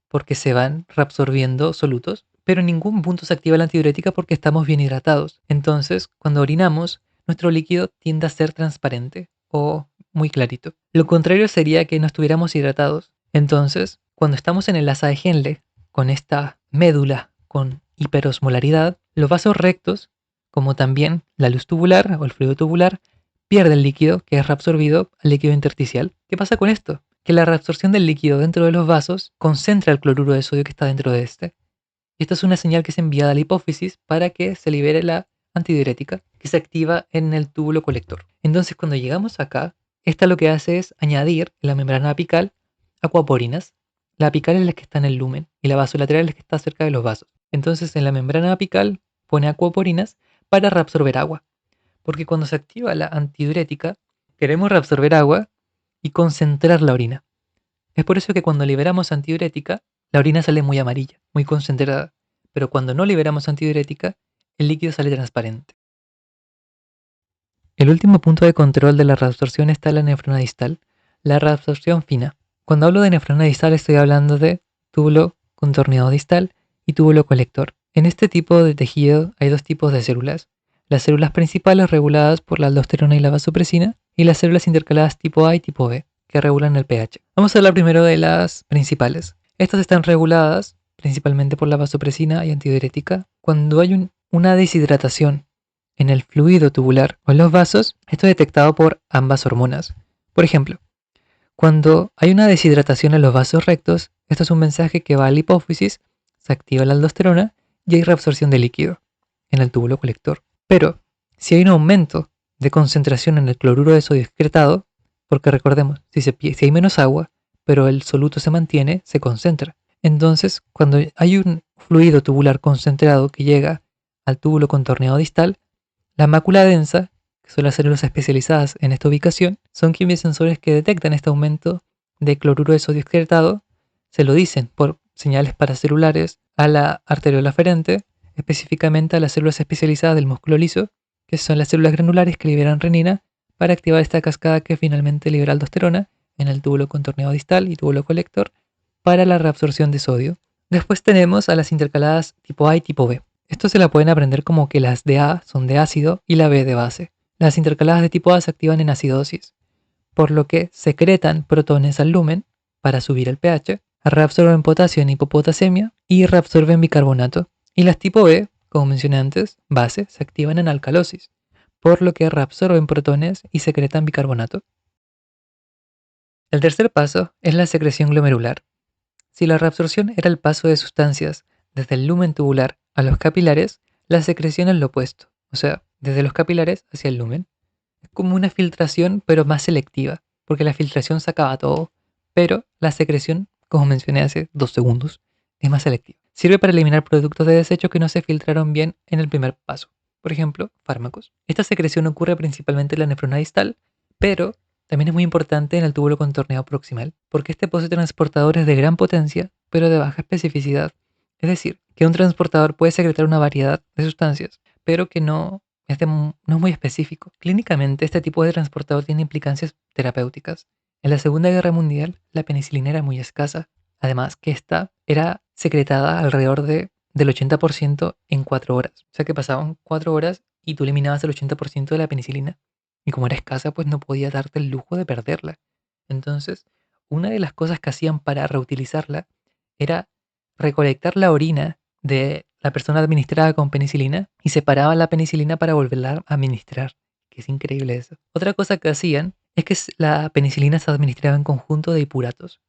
porque se van reabsorbiendo solutos, pero en ningún punto se activa la antidiurética porque estamos bien hidratados. Entonces, cuando orinamos, nuestro líquido tiende a ser transparente o muy clarito. Lo contrario sería que no estuviéramos hidratados. Entonces, cuando estamos en el asa de Henle, con esta médula con hiperosmolaridad, los vasos rectos, como también la luz tubular o el fluido tubular, pierden líquido que es reabsorbido al líquido intersticial. ¿Qué pasa con esto? Que la reabsorción del líquido dentro de los vasos concentra el cloruro de sodio que está dentro de este. Y esta es una señal que es enviada a la hipófisis para que se libere la antidiurética que se activa en el túbulo colector. Entonces, cuando llegamos acá, esta lo que hace es añadir en la membrana apical acuaporinas. La apical es la que está en el lumen y la vasolateral es la que está cerca de los vasos. Entonces, en la membrana apical pone acuaporinas para reabsorber agua. Porque cuando se activa la antidiurética, queremos reabsorber agua y concentrar la orina. Es por eso que cuando liberamos antidiurética, la orina sale muy amarilla, muy concentrada. Pero cuando no liberamos antidiurética, el líquido sale transparente. El último punto de control de la reabsorción está en la nefrona distal, la reabsorción fina. Cuando hablo de nefrona distal estoy hablando de túbulo contorneado distal y túbulo colector. En este tipo de tejido hay dos tipos de células. Las células principales reguladas por la aldosterona y la vasopresina y las células intercaladas tipo A y tipo B que regulan el pH. Vamos a hablar primero de las principales. Estas están reguladas principalmente por la vasopresina y antidiurética. Cuando hay una deshidratación en el fluido tubular o en los vasos, esto es detectado por ambas hormonas. Por ejemplo, cuando hay una deshidratación en los vasos rectos, esto es un mensaje que va a la hipófisis, se activa la aldosterona y hay reabsorción de líquido en el túbulo colector. Pero si hay un aumento de concentración en el cloruro de sodio excretado, porque recordemos, si hay menos agua, pero el soluto se mantiene, se concentra. Entonces, cuando hay un fluido tubular concentrado que llega al túbulo contorneado distal, la mácula densa, que son las células especializadas en esta ubicación, son quimiosensores que detectan este aumento de cloruro de sodio excretado, se lo dicen por señales paracelulares a la arteriola aferente, específicamente a las células especializadas del músculo liso, que son las células granulares que liberan renina para activar esta cascada que finalmente libera aldosterona en el túbulo contorneado distal y túbulo colector para la reabsorción de sodio. Después tenemos a las intercaladas tipo A y tipo B. Esto se la pueden aprender como que las de A son de ácido y la B de base. Las intercaladas de tipo A se activan en acidosis, por lo que secretan protones al lumen para subir el pH, reabsorben potasio en hipopotasemia y reabsorben bicarbonato. Y las tipo B, como mencioné antes, base, se activan en alcalosis, por lo que reabsorben protones y secretan bicarbonato. El tercer paso es la secreción glomerular. Si la reabsorción era el paso de sustancias desde el lumen tubular a los capilares, la secreción es lo opuesto, o sea, desde los capilares hacia el lumen. Es como una filtración, pero más selectiva, porque la filtración sacaba todo, pero la secreción, como mencioné hace 2 segundos, es más selectiva. Sirve para eliminar productos de desecho que no se filtraron bien en el primer paso, por ejemplo, fármacos. Esta secreción ocurre principalmente en la nefrona distal, pero también es muy importante en el túbulo contorneado proximal, porque este posee transportadores de gran potencia, pero de baja especificidad. Es decir, que un transportador puede secretar una variedad de sustancias, pero que no no es muy específico. Clínicamente, este tipo de transportador tiene implicancias terapéuticas. En la Segunda Guerra Mundial, la penicilina era muy escasa, además que esta era secretada alrededor del 80% en 4 horas. O sea que pasaban 4 horas y tú eliminabas el 80% de la penicilina. Y como era escasa, pues no podía darte el lujo de perderla. Entonces, una de las cosas que hacían para reutilizarla era recolectar la orina de la persona administrada con penicilina y separaban la penicilina para volverla a administrar. Que es increíble eso. Otra cosa que hacían es que la penicilina se administraba en conjunto de hipuratos,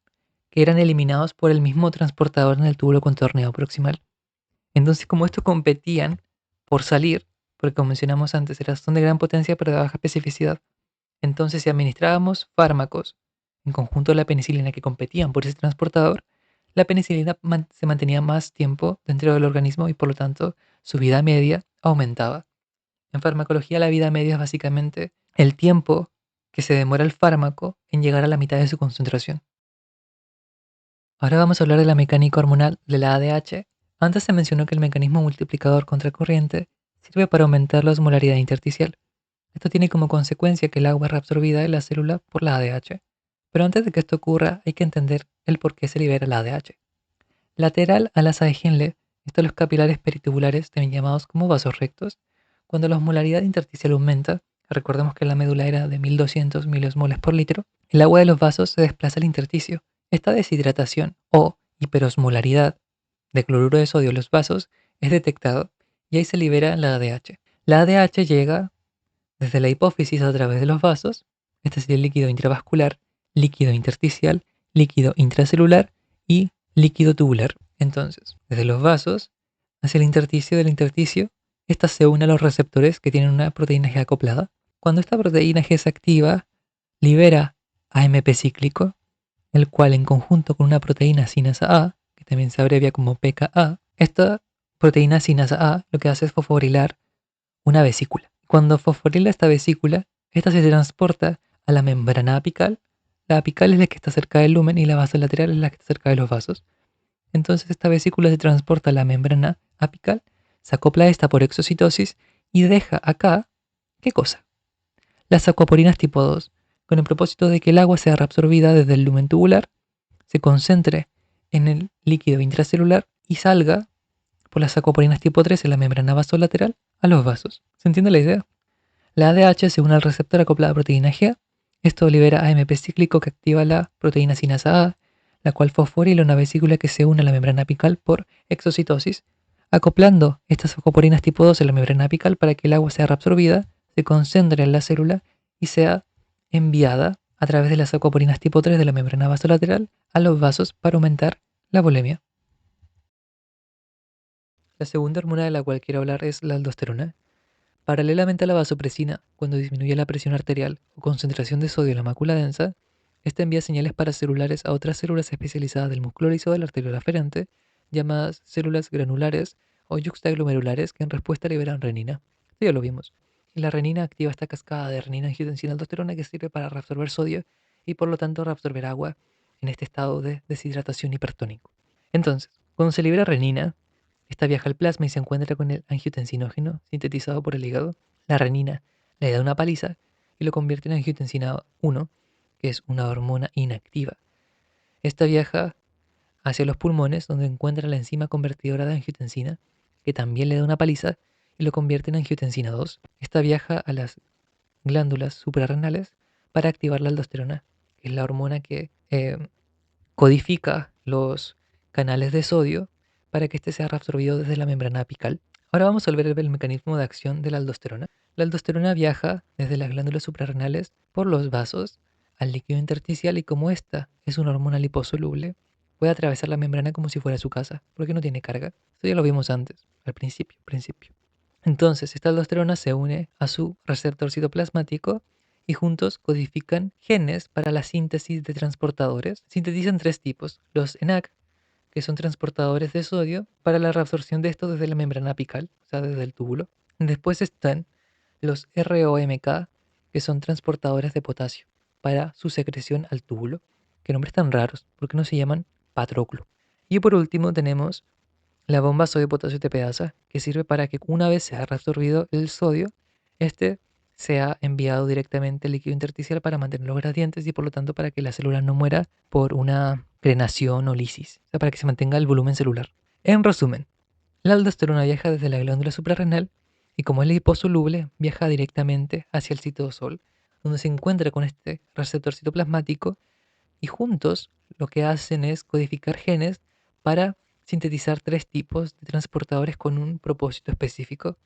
que eran eliminados por el mismo transportador en el túbulo contorneado proximal. Entonces, como estos competían por salir, porque como mencionamos antes, son de gran potencia pero de baja especificidad, entonces si administrábamos fármacos en conjunto de la penicilina que competían por ese transportador, la penicilina se mantenía más tiempo dentro del organismo y por lo tanto su vida media aumentaba. En farmacología la vida media es básicamente el tiempo que se demora el fármaco en llegar a la mitad de su concentración. Ahora vamos a hablar de la mecánica hormonal de la ADH. Antes se mencionó que el mecanismo multiplicador contracorriente sirve para aumentar la osmolaridad intersticial. Esto tiene como consecuencia que el agua es reabsorbida de la célula por la ADH. Pero antes de que esto ocurra, hay que entender el por qué se libera la ADH. Lateral a la Saheginle están los capilares peritubulares, también llamados como vasos rectos. Cuando la osmolaridad intersticial aumenta, recordemos que la médula era de 1200 miliosmoles por litro, el agua de los vasos se desplaza al intersticio. Esta deshidratación o hiperosmolaridad de cloruro de sodio en los vasos es detectado y ahí se libera la ADH. La ADH llega desde la hipófisis a través de los vasos, este sería el líquido intravascular, líquido intersticial, líquido intracelular y líquido tubular. Entonces, desde los vasos hacia el intersticio del intersticio, esta se une a los receptores que tienen una proteína G acoplada. Cuando esta proteína G se activa, libera AMP cíclico, el cual en conjunto con una proteína sinasa A, que también se abrevia como PKA, esta proteína sinasa A lo que hace es fosforilar una vesícula. Cuando fosforila esta vesícula, esta se transporta a la membrana apical. La apical es la que está cerca del lumen y la vasolateral es la que está cerca de los vasos. Entonces esta vesícula se transporta a la membrana apical, se acopla a esta por exocitosis y deja acá, ¿qué cosa? Las aquaporinas tipo 2, con el propósito de que el agua sea reabsorbida desde el lumen tubular, se concentre en el líquido intracelular y salga por las aquaporinas tipo 3 en la membrana vasolateral a los vasos. ¿Se entiende la idea? La ADH se une al receptor acoplado a proteína G. Esto libera AMP cíclico que activa la proteína sinasa A, la cual fosforila una vesícula que se une a la membrana apical por exocitosis, acoplando estas aquaporinas tipo 2 en la membrana apical para que el agua sea reabsorbida, se concentre en la célula y sea enviada a través de las aquaporinas tipo 3 de la membrana vasolateral a los vasos para aumentar la volemia. La segunda hormona de la cual quiero hablar es la aldosterona. Paralelamente a la vasopresina, cuando disminuye la presión arterial o concentración de sodio en la mácula densa, esta envía señales paracelulares a otras células especializadas del músculo liso de la arteria aferente, llamadas células granulares o yuxtaglomerulares, que en respuesta liberan renina. Esto ya lo vimos. Y la renina activa esta cascada de renina, angiotensina, aldosterona que sirve para reabsorber sodio y por lo tanto reabsorber agua en este estado de deshidratación hipertónico. Entonces, cuando se libera renina, esta viaja al plasma y se encuentra con el angiotensinógeno sintetizado por el hígado. La renina le da una paliza y lo convierte en angiotensina 1, que es una hormona inactiva. Esta viaja hacia los pulmones, donde encuentra la enzima convertidora de angiotensina, que también le da una paliza y lo convierte en angiotensina 2. Esta viaja a las glándulas suprarrenales para activar la aldosterona, que es la hormona que codifica los canales de sodio para que éste sea reabsorbido desde la membrana apical. Ahora vamos a ver el mecanismo de acción de la aldosterona. La aldosterona viaja desde las glándulas suprarrenales por los vasos al líquido intersticial y como esta es una hormona liposoluble, puede atravesar la membrana como si fuera su casa, porque no tiene carga. Esto ya lo vimos antes, al principio. Entonces, esta aldosterona se une a su receptor citoplasmático y juntos codifican genes para la síntesis de transportadores. Sintetizan tres tipos: los ENAC, que son transportadores de sodio, para la reabsorción de estos desde la membrana apical, o sea, desde el túbulo. Después están los ROMK, que son transportadores de potasio, para su secreción al túbulo. Qué nombres tan raros, ¿por qué no se llaman Patroclo? Y por último tenemos la bomba sodio-potasio TPasa, que sirve para que una vez se ha reabsorbido el sodio, este sea enviado directamente al líquido intersticial para mantener los gradientes y por lo tanto para que la célula no muera por una drenación o lisis, o sea, para que se mantenga el volumen celular. En resumen, la aldosterona viaja desde la glándula suprarrenal y como es liposoluble, viaja directamente hacia el citosol, donde se encuentra con este receptor citoplasmático y juntos lo que hacen es codificar genes para sintetizar tres tipos de transportadores con un propósito específico.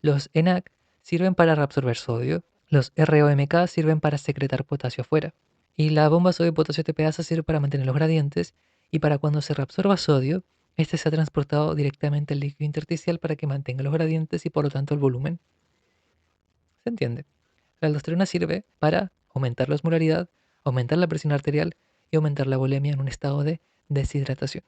Los ENAC sirven para reabsorber sodio, los ROMK sirven para secretar potasio afuera, y la bomba sodio-potasio TPasa sirve para mantener los gradientes y para cuando se reabsorba sodio, este se ha transportado directamente al líquido intersticial para que mantenga los gradientes y por lo tanto el volumen. ¿Se entiende? La aldosterona sirve para aumentar la osmolaridad, aumentar la presión arterial y aumentar la volemia en un estado de deshidratación.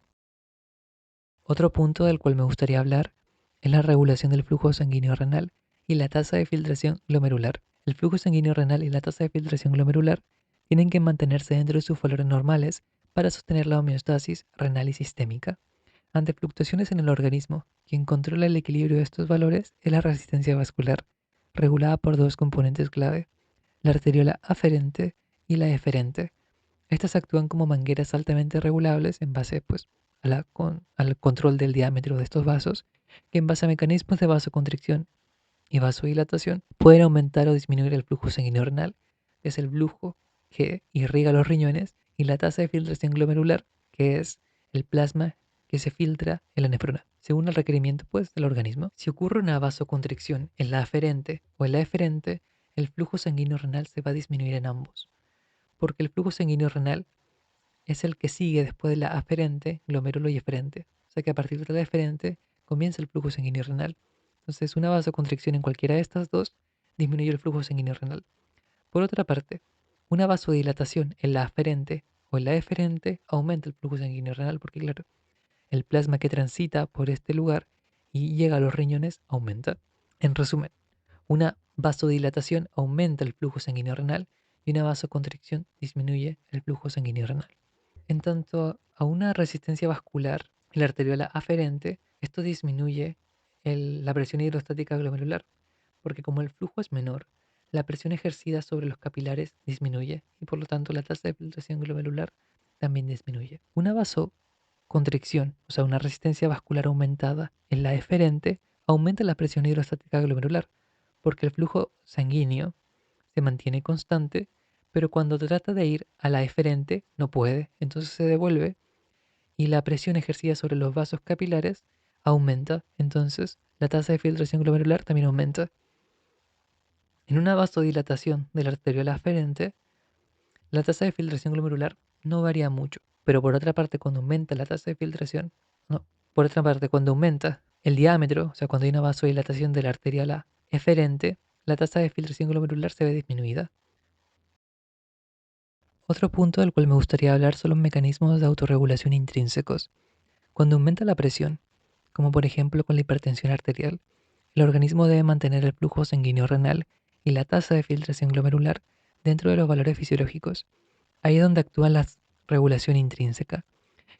Otro punto del cual me gustaría hablar es la regulación del flujo sanguíneo renal y la tasa de filtración glomerular. El flujo sanguíneo renal y la tasa de filtración glomerular tienen que mantenerse dentro de sus valores normales para sostener la homeostasis renal y sistémica. Ante fluctuaciones en el organismo, quien controla el equilibrio de estos valores es la resistencia vascular, regulada por dos componentes clave: la arteriola aferente y la eferente. Estas actúan como mangueras altamente regulables en base pues, al control del diámetro de estos vasos, que en base a mecanismos de vasoconstricción y vasodilatación pueden aumentar o disminuir el flujo sanguíneo renal, que es el flujo que irriga los riñones, y la tasa de filtración glomerular, que es el plasma que se filtra en la nefrona, según el requerimiento pues, del organismo. Si ocurre una vasoconstricción en la aferente o en la eferente, el flujo sanguíneo renal se va a disminuir en ambos, porque el flujo sanguíneo renal es el que sigue después de la aferente, glomérulo y eferente. O sea que a partir de la eferente comienza el flujo sanguíneo renal. Entonces, una vasoconstricción en cualquiera de estas dos disminuye el flujo sanguíneo renal. Por otra parte, una vasodilatación en la aferente o en la eferente aumenta el flujo sanguíneo renal porque, claro, el plasma que transita por este lugar y llega a los riñones aumenta. En resumen, una vasodilatación aumenta el flujo sanguíneo renal y una vasoconstricción disminuye el flujo sanguíneo renal. En tanto a una resistencia vascular, la arteriola aferente, esto disminuye la presión hidrostática glomerular, porque como el flujo es menor, la presión ejercida sobre los capilares disminuye y por lo tanto la tasa de filtración glomerular también disminuye. Una vasoconstricción, o sea, una resistencia vascular aumentada en la eferente, aumenta la presión hidrostática glomerular, porque el flujo sanguíneo se mantiene constante, pero cuando trata de ir a la eferente no puede, entonces se devuelve y la presión ejercida sobre los vasos capilares aumenta, entonces la tasa de filtración glomerular también aumenta. En una vasodilatación de la arteriola aferente, la tasa de filtración glomerular no varía mucho, pero por otra parte cuando aumenta la tasa de filtración, no, por otra parte cuando aumenta el diámetro, o sea, cuando hay una vasodilatación de la arteriola eferente, la tasa de filtración glomerular se ve disminuida. Otro punto del cual me gustaría hablar son los mecanismos de autorregulación intrínsecos. Cuando aumenta la presión, como por ejemplo con la hipertensión arterial, el organismo debe mantener el flujo sanguíneo renal y la tasa de filtración glomerular dentro de los valores fisiológicos. Ahí es donde actúa la regulación intrínseca,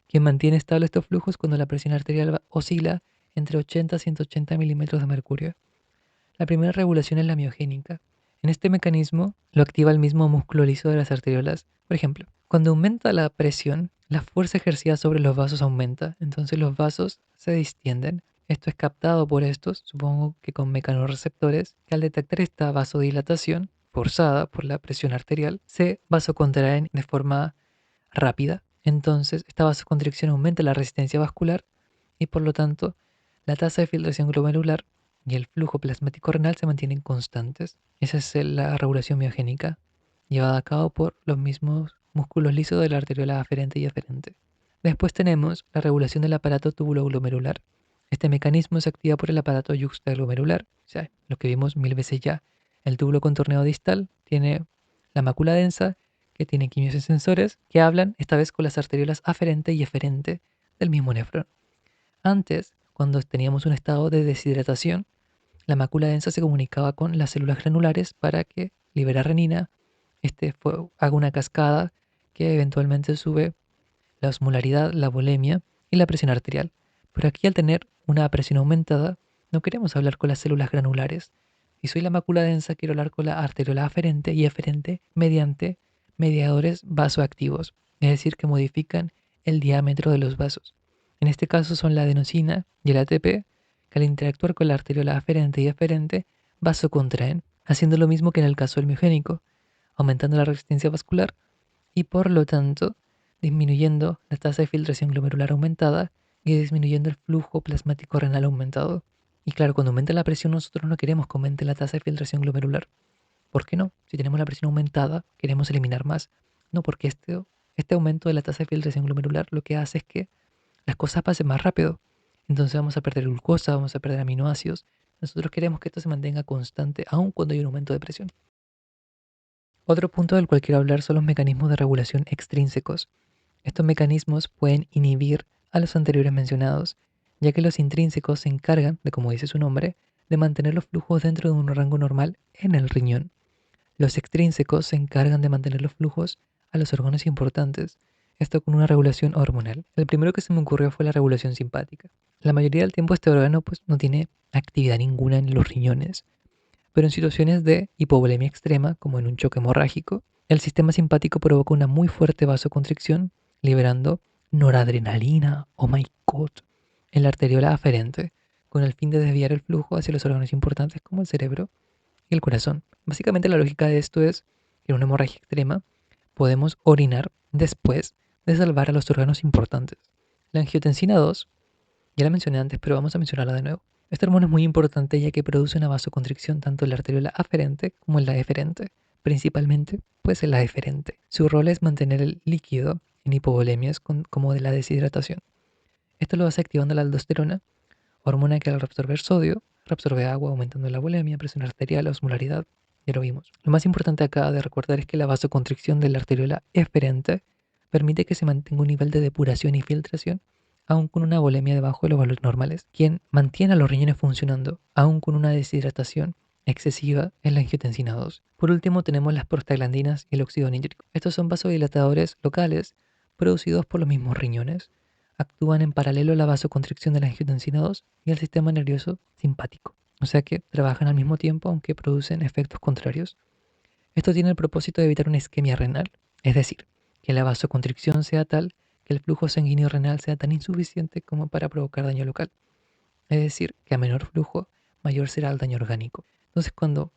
que mantiene estables estos flujos cuando la presión arterial oscila entre 80 y 180 milímetros de mercurio. La primera regulación es la miogénica. En este mecanismo lo activa el mismo músculo liso de las arteriolas. Por ejemplo, cuando aumenta la presión, la fuerza ejercida sobre los vasos aumenta, entonces los vasos se distienden. Esto es captado por estos, supongo que con mecanorreceptores, que al detectar esta vasodilatación forzada por la presión arterial, se vasocontraen de forma rápida. Entonces, esta vasoconstricción aumenta la resistencia vascular y por lo tanto la tasa de filtración glomerular y el flujo plasmático renal se mantienen constantes. Esa es la regulación miogénica, llevada a cabo por los mismos músculos lisos de la arteriola aferente y eferente. Después tenemos la regulación del aparato tubuloglomerular. Este mecanismo se activa por el aparato yuxtaglomerular, o sea, lo que vimos mil veces ya. El túbulo contorneo distal tiene la mácula densa, que tiene quimiosensores que hablan esta vez con las arteriolas aferente y eferente del mismo nefrón. Antes, cuando teníamos un estado de deshidratación, la mácula densa se comunicaba con las células granulares para que libera renina, haga una cascada que eventualmente sube la osmolaridad, la volemia y la presión arterial. Pero aquí al tener una presión aumentada, no queremos hablar con las células granulares. Si soy la mácula densa, quiero hablar con la arteriola aferente y eferente mediante mediadores vasoactivos, es decir, que modifican el diámetro de los vasos. En este caso son la adenosina y el ATP, que al interactuar con la arteriola aferente y eferente, vasocontraen, haciendo lo mismo que en el caso del miogénico, aumentando la resistencia vascular y por lo tanto disminuyendo la tasa de filtración glomerular aumentada y disminuyendo el flujo plasmático renal aumentado. Y claro, cuando aumenta la presión nosotros no queremos que aumente la tasa de filtración glomerular. ¿Por qué no? Si tenemos la presión aumentada, queremos eliminar más. No, porque este aumento de la tasa de filtración glomerular lo que hace es que las cosas pasen más rápido. Entonces vamos a perder glucosa, vamos a perder aminoácidos. Nosotros queremos que esto se mantenga constante aun cuando hay un aumento de presión. Otro punto del cual quiero hablar son los mecanismos de regulación extrínsecos. Estos mecanismos pueden inhibir a los anteriores mencionados, ya que los intrínsecos se encargan de, como dice su nombre, de mantener los flujos dentro de un rango normal en el riñón. Los extrínsecos se encargan de mantener los flujos a los órganos importantes, esto con una regulación hormonal. El primero que se me ocurrió fue la regulación simpática. La mayoría del tiempo este órgano no tiene actividad ninguna en los riñones, pero en situaciones de hipovolemia extrema, como en un choque hemorrágico, el sistema simpático provoca una muy fuerte vasoconstricción, liberando noradrenalina, oh my god, en la arteriola aferente, con el fin de desviar el flujo hacia los órganos importantes como el cerebro y el corazón. Básicamente la lógica de esto es que en una hemorragia extrema podemos orinar después de salvar a los órganos importantes. La angiotensina 2, ya la mencioné antes, pero vamos a mencionarla de nuevo. Este hormona es muy importante ya que produce una vasoconstricción tanto en la arteriola aferente como en la eferente, principalmente pues en la eferente. Su rol es mantener el líquido en hipovolemias como de la deshidratación. Esto lo hace activando la aldosterona, hormona que al reabsorber sodio, reabsorbe agua aumentando la volemia, presión arterial, osmolaridad, ya lo vimos. Lo más importante acá de recordar es que la vasoconstricción de la arteriola eferente permite que se mantenga un nivel de depuración y filtración aún con una volemia debajo de los valores normales, quien mantiene a los riñones funcionando aún con una deshidratación excesiva en la angiotensina 2. Por último tenemos las prostaglandinas y el óxido nítrico. Estos son vasodilatadores locales producidos por los mismos riñones. Actúan en paralelo a la vasoconstricción de la angiotensina 2 y el sistema nervioso simpático. O sea que trabajan al mismo tiempo aunque producen efectos contrarios. Esto tiene el propósito de evitar una isquemia renal, es decir, que la vasoconstricción sea tal que el flujo sanguíneo renal sea tan insuficiente como para provocar daño local. Es decir, que a menor flujo, mayor será el daño orgánico. Entonces, cuando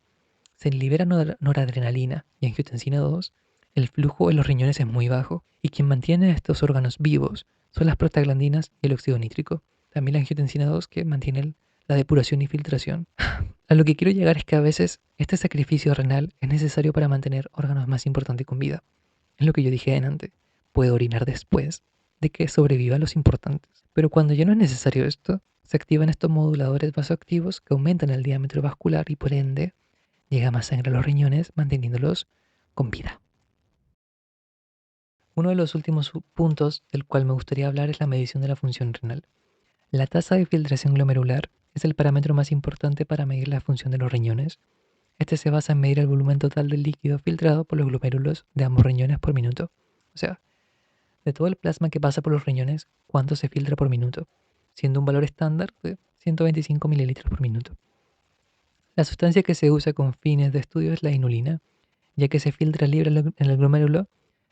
se libera noradrenalina y angiotensina 2, el flujo en los riñones es muy bajo y quien mantiene estos órganos vivos son las prostaglandinas y el óxido nítrico. También la angiotensina 2 que mantiene la depuración y filtración. A lo que quiero llegar es que a veces este sacrificio renal es necesario para mantener órganos más importantes con vida. Es lo que yo dije antes. Puedo orinar después de que sobrevivan los importantes. Pero cuando ya no es necesario esto, Se activan estos moduladores vasoactivos que aumentan el diámetro vascular y por ende llega más sangre a los riñones manteniéndolos con vida. Uno de los últimos puntos del cual me gustaría hablar es la medición de la función renal. La tasa de filtración glomerular es el parámetro más importante para medir la función de los riñones. Este se basa en medir el volumen total del líquido filtrado por los glomérulos de ambos riñones por minuto. O sea, de todo el plasma que pasa por los riñones, cuánto se filtra por minuto, siendo un valor estándar de 125 mililitros por minuto. La sustancia que se usa con fines de estudio es la inulina, ya que se filtra libre en el glomérulo,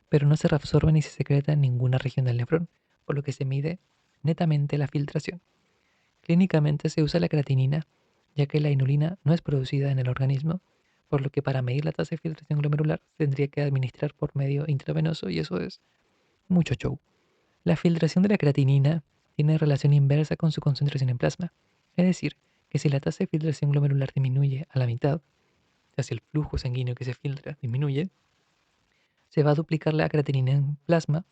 pero no se reabsorbe ni se secreta en ninguna región del nefrón, por lo que se mide netamente la filtración. Clínicamente se usa la creatinina, ya que la inulina no es producida en el organismo, por lo que para medir la tasa de filtración glomerular se tendría que administrar por medio intravenoso y eso es mucho show. La filtración de la creatinina tiene relación inversa con su concentración en plasma, es decir, que si la tasa de filtración glomerular disminuye a la mitad, o sea, si el flujo sanguíneo que se filtra disminuye, se va a duplicar la creatinina en plasma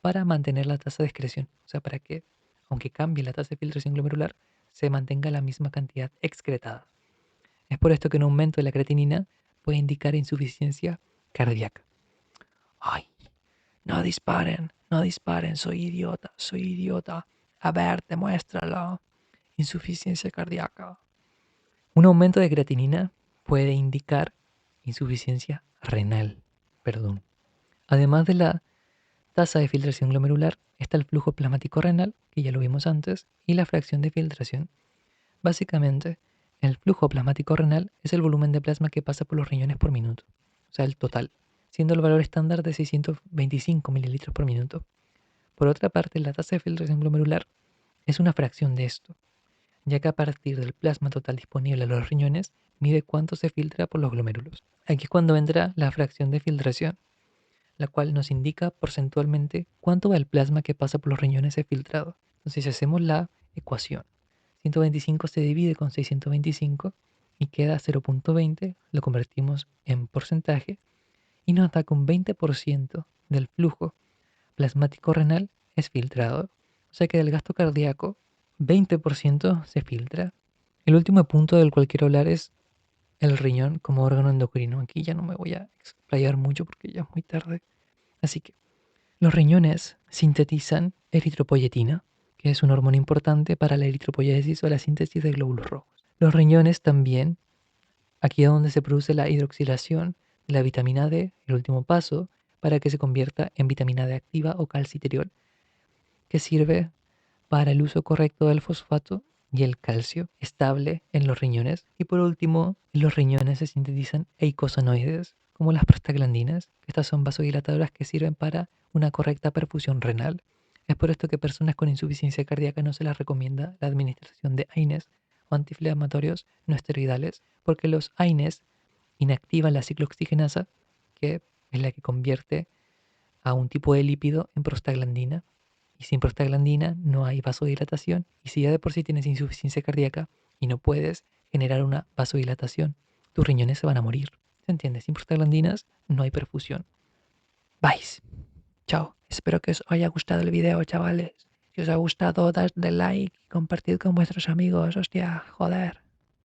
para mantener la tasa de excreción, o sea, para que, aunque cambie la tasa de filtración glomerular, se mantenga la misma cantidad excretada. Es por esto que un aumento de la creatinina puede indicar insuficiencia cardíaca. ¡Ay! No disparen, no disparen, soy idiota, soy idiota. A ver, demuéstralo. Insuficiencia cardíaca. Un aumento de creatinina puede indicar insuficiencia renal, perdón. Además de la tasa de filtración glomerular, está el flujo plasmático renal, que ya lo vimos antes, y la fracción de filtración. Básicamente, el flujo plasmático renal es el volumen de plasma que pasa por los riñones por minuto, o sea, el total, siendo el valor estándar de 625 mililitros por minuto. Por otra parte, la tasa de filtración glomerular es una fracción de esto, ya que a partir del plasma total disponible a los riñones, mide cuánto se filtra por los glomérulos. Aquí es cuando entra la fracción de filtración, la cual nos indica porcentualmente cuánto va el plasma que pasa por los riñones es filtrado. Entonces, si hacemos la ecuación, 125 se divide con 625 y queda 0.20, lo convertimos en porcentaje y nos da que un 20% del flujo plasmático renal es filtrado. O sea que del gasto cardíaco, 20% se filtra. El último punto del cual quiero hablar es el riñón como órgano endocrino. Aquí ya no me voy a explayar mucho porque ya es muy tarde. Así que los riñones sintetizan eritropoyetina, que es un hormona importante para la eritropoyesis o la síntesis de glóbulos rojos. Los riñones también, aquí es donde se produce la hidroxilación de la vitamina D, el último paso, para que se convierta en vitamina D activa o calcitriol, que sirve para el uso correcto del fosfato y el calcio estable en los riñones. Y por último, en los riñones se sintetizan eicosanoides, como las prostaglandinas. Estas son vasodilatadoras que sirven para una correcta perfusión renal. Es por esto que a personas con insuficiencia cardíaca no se les recomienda la administración de AINES o antiinflamatorios no esteroidales, porque los AINES inactivan la ciclooxigenasa, que es la que convierte a un tipo de lípido en prostaglandina. Y sin prostaglandina no hay vasodilatación. Y si ya de por sí tienes insuficiencia cardíaca y no puedes generar una vasodilatación, tus riñones se van a morir. ¿Se entiende? Sin prostaglandinas no hay perfusión. Vais. Chao. Espero que os haya gustado el video, chavales. Si os ha gustado, dadle like y compartid con vuestros amigos. Hostia, joder.